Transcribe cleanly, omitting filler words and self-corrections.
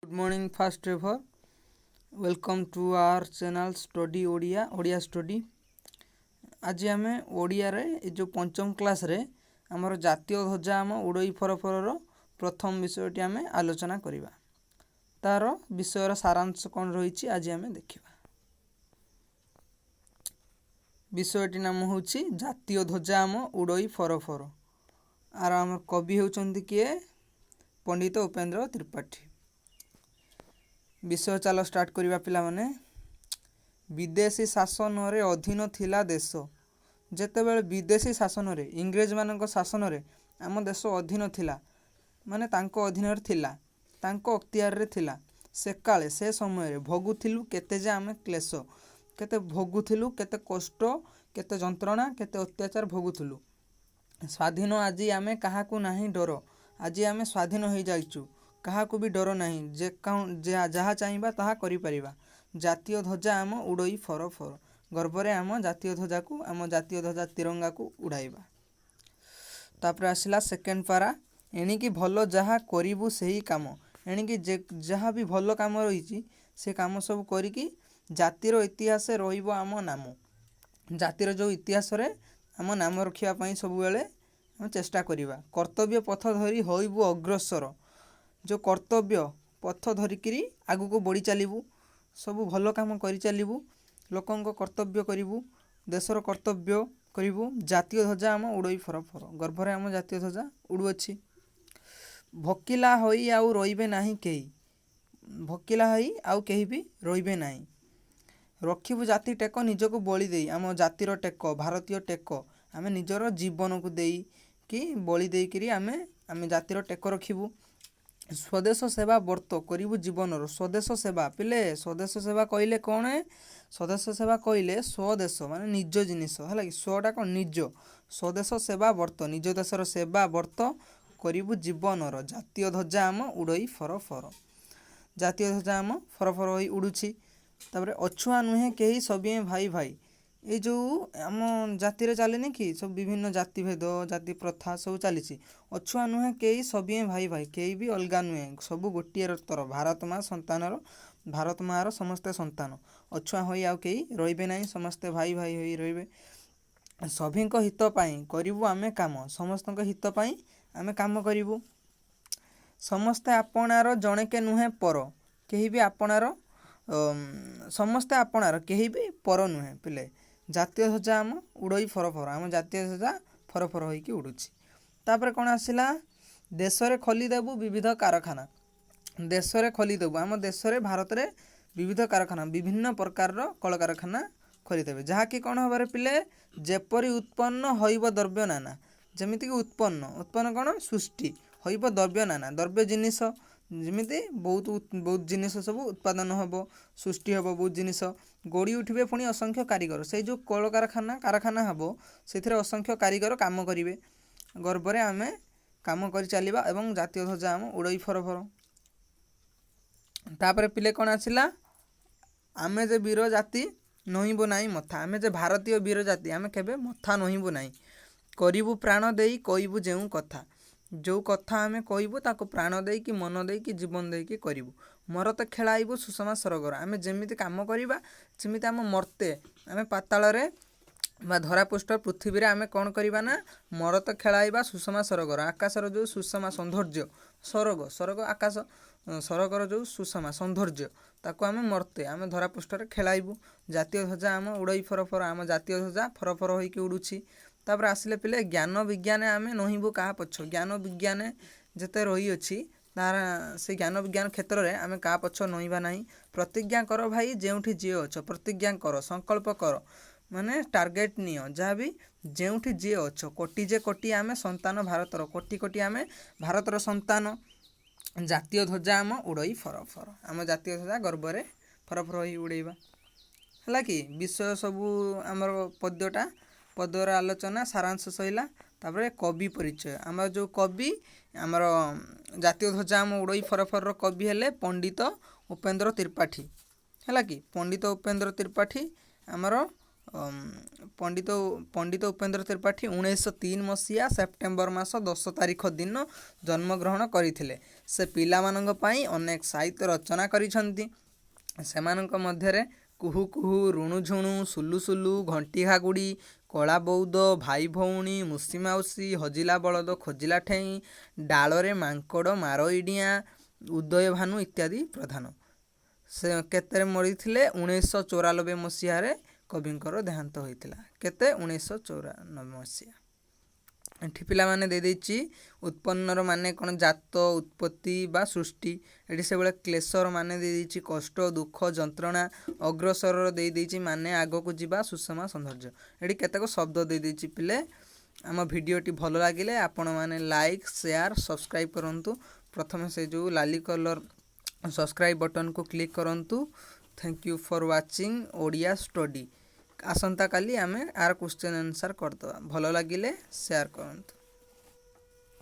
Good morning, first ever. Welcome to our channel Study Odia Study. आज आम ओडिया जो पंचम क्लास रे आमर जातीय ध्वजा आम उड़ई फरफर प्रथम विषयटी आम आलोचना करवा तार विषयर सारांश कौन रही आज आम देखा। विषयटी नाम हूँ जातीय ध्वजा आम उड़ई फरफर। आर आम कवि होउचंती किए पंडित उपेंद्र त्रिपाठी। विषय चलो स्टार्ट करवा पिला माने। विदेशी शासन रे अधीन थिला देश जेतेबेले विदेशी शासन रे इंग्रेज मानक शासन रे आम देश अधीन थिला माने तांको अधीन रे थिला तांको अख्तियार रे थिला से काले से समय रे भोगुथिलु केते जे आमे क्लेश केते भोगुथिलु केते कष्ट केते जंत्रणा केते अत्याचार भोगुथिलु। स्वाधीन आज आमे काहाकू नाही डर आज आमे स्वाधीन हो जाइचु काहाकू भी डर नाही जे जहाँ चाहिए ताहा करि परिबा। जातीय ध्वजा आम उड़ई फर फर गर्वरे आम जातीय ध्वजा को आम जातीय ध्वजा तिरंगा को उड़ाइबा। तापर आसिला सेकेंड पारा एणिकी भल जहाँ करिबु सही काम एणिकी जहाँ भी भल काम रही से काम सब करिकी जातिर इतिहास रहिबो आम नाम जातिर जो इतिहास रे आम नाम रखिया पई सब बेले हम चेष्टा करिबा। कर्तव्य पथ धरी होइबु अग्रसर जो कर्तव्य पथ धरिकी आगु को बढ़ी चलू सबू भल काम कर चलू लोकों कर्तव्य करूँ देशर कर्तव्य करूँ। जातीय ध्वजा आम उड़ई फर फर गर्भरे आम जातीय ध्वजा उड़ुअछि। भकिला होई आउ रहिबे नाही केही भकिला होई आउ केही भी रहिबे नाही रखिबु जाति टेक निजको बलि देई आम जातिर टेक भारतीय टेक आम निजर जीवन को देई कि बलि देई आम जातिर टेक रखिबु। स्वदेश सेवा व्रत करिबु जीवनर स्वदेश सेवा पिले स्वदेश सेवा कहले कौन है स्वदेश सेवा कहले स्वदेश माने निज जिनिस है कि स्वटा कौन निज स्वदेश सेवा व्रत निज देशर सेवा व्रत करिबु जीवनर जातीय ध्वजा आम उड़ई फर फर जातीय ध्वजा आम फर फर होई उड़ुछि। तापर अछुआ नुहे कहीं सबिए भाई भाई ये जो आम जाति चलेनि कि सब विभिन्न जाति भेद जाति प्रथा सब चली अछुआ नुहे कई सबिए भाई भाई कई भी अलगा नुहे सब गोटे तर भारत माँ संतान भारत माँ समस्ते संतान अछुआ हो आउ कई रे ना समस्ते भाई भाई हो रे सभी हित करूँ आम कम समस्त हित आम कम करूँ। समस्ते आपणार जड़े के नुहे पर कहीं भी आपणार समस्ते आपणार कहीं भी पर नुहे पिले जातीय ध्वजा आम उड़ई फर फर आम जातीय ध्वजा फर फर होइकी उड़ुछि। तापर कौन आसिला देश रे खोलीदेबु विविध कारखाना देश रे खोलीदेबु आम देश रे भारत रे विविध कारखाना विभिन्न प्रकार कल कारखाना खोलीदेबे जहाँकि कौन हबारे पिले जेपरी उत्पन्न होइब द्रव्य नाना जमिति उत्पन्न कौन सृष्टि होइब द्रव्य नाना द्रव्य जिनिस जमिति बहुत जिनिस सब उत्पादन हम सृष्टि हम बहुत जिनिस गड़ी उठे पुणी असंख्य कारीगर से जो कल कारखाना हम से असंख्य कारीगर काम करेंगे गर्वरे आम कम कर चलवा एवं जातीय ध्वजा आम उड़ई फर फर। तापर पिले कौन आसिला आमे जे वीर जाति नहिबो नाई मथा आमे जे भारतीय वीर जाति आमे केबे मथा नहिबो नाई करिबु प्राण देई कइबु जेउ कथा जो कथा आमे कहबू ताको प्राण दे कि मन दे कि जीवन दे कि करूँ मर तो खेलाइबू सुषमा सरगर आम जमी कम करवा जमी आम मर्ते आम पाताल धरापृष्ठ पृथ्वी आम कौन करवा ना मर तो खेलाइबा सुषमा सरगर आकाशर जो सुषमा सौंदर्य सरग सरग आकाश सरगर जो सुषमा सौंदर्य ताको आम मर्ते आम धरापृष्ठ खेलाइबू। जातीय ध्वजा आम उड़ई फर फर आम जातीय ध्वजा फर फर होइकी उड़ुछि। तापर आसिले पिले ज्ञान विज्ञान आम नहिबू क्या पछ ज्ञान विज्ञान जिते रही अच्छी तार से ज्ञान विज्ञान क्षेत्र में आम क्या पछ नहिबा नहीं। प्रतिज्ञा कर भाई जेउठी जी अछ प्रतिज्ञा कर संकल्प कर माने टार्गेट नियो जहाँ भी जेउठी जी अछ कोटी जे कोटी आम संतान भारतर कोटी कोटी आम भारतर संतान जातीय ध्वजा आम उड़ई फर फर आम जातीय ध्वजा गर्वरे फर फर हो उड़ेबा है कि विषय सबू आमर पद्यटा पदर आलोचना सारांश सैला। तापर कवि परिचय आम जो कवि आमर जातीय ध्वजा आम उड़ई फर फर कवि हेले पंडित उपेंद्र त्रिपाठी है कि पंडित उपेंद्र त्रिपाठी आमर ପଣ୍ଡିତ ଉପେନ୍ଦ୍ର ତ୍ରିପାଠୀ 1903 ମସିହା ସେପ୍ଟେମ୍ବର ମାସ 10 ତାରିଖ ଦିନ ଜନ୍ମଗ୍ରହଣ କରିଥିଲେ। ସେ ପିଲାମାନଙ୍କ ପାଇଁ ଅନେକ ସାହିତ୍ୟ ରଚନା କରିଛନ୍ତି। ସେମାନଙ୍କ ମଧ୍ୟରେ କୁହୁ କୁହୁ, ରୁଣୁଝୁଣୁ, ସୁଲୁ ସୁଲୁ, ଘଣ୍ଟି ଘାଗୁଡ଼ି, କଳା ବଉଦ, ଭାଇ ଭଉଣୀ, ମୁସି ମାଉସୀ, ହଜିଲା ବଳଦ ଖୋଜିଲା ଠେଇଁ, ଡାଳରେ ମାଙ୍କଡ଼ ମାର ଇଡ଼ିଆଁ, ଉଦୟ ଭାନୁ ଇତ୍ୟାଦି ପ୍ରଧାନ। ସେ କେତେରେ ମରିଥିଲେ? 1994 ମସିହାରେ କବିଙ୍କର ଦେହାନ୍ତ ହୋଇଥିଲା। କେତେ? 1994 ମସିହା। ଏଠି ପିଲାମାନେ ଦେଇଦେଇଛି ଉତ୍ପନ୍ନର ମାନେ କ'ଣ? ଜାତ, ଉତ୍ପତ୍ତି ବା ସୃଷ୍ଟି। ଏଠି ସେଭଳିଆ କ୍ଲେଶର ମାନେ ଦେଇଦେଇଛି କଷ୍ଟ, ଦୁଃଖ, ଯନ୍ତ୍ରଣା। ଅଗ୍ରସରର ଦେଇଦେଇଛି ମାନେ ଆଗକୁ ଯିବା, ସୁଷମା, ସୌନ୍ଦର୍ଯ୍ୟ। ଏଠି କେତେକ ଶବ୍ଦ ଦେଇଦେଇଛି ପିଲେ। ଆମ ଭିଡ଼ିଓଟି ଭଲ ଲାଗିଲେ ଆପଣମାନେ ଲାଇକ୍, ସେୟାର, ସବସ୍କ୍ରାଇବ୍ କରନ୍ତୁ। ପ୍ରଥମେ ସେ ଯେଉଁ ଲାଲି କଲର୍ ସବସ୍କ୍ରାଇବ୍ ବଟନ୍କୁ କ୍ଲିକ୍ କରନ୍ତୁ। Thank you for watching Odia study. ଆସନ୍ତାକାଲି ଆମେ ଆର କ୍ୱେଶ୍ଚନ୍ ଆନ୍ସର୍ କରିଦେବା। ଭଲ ଲାଗିଲେ ସେୟାର କରନ୍ତୁ।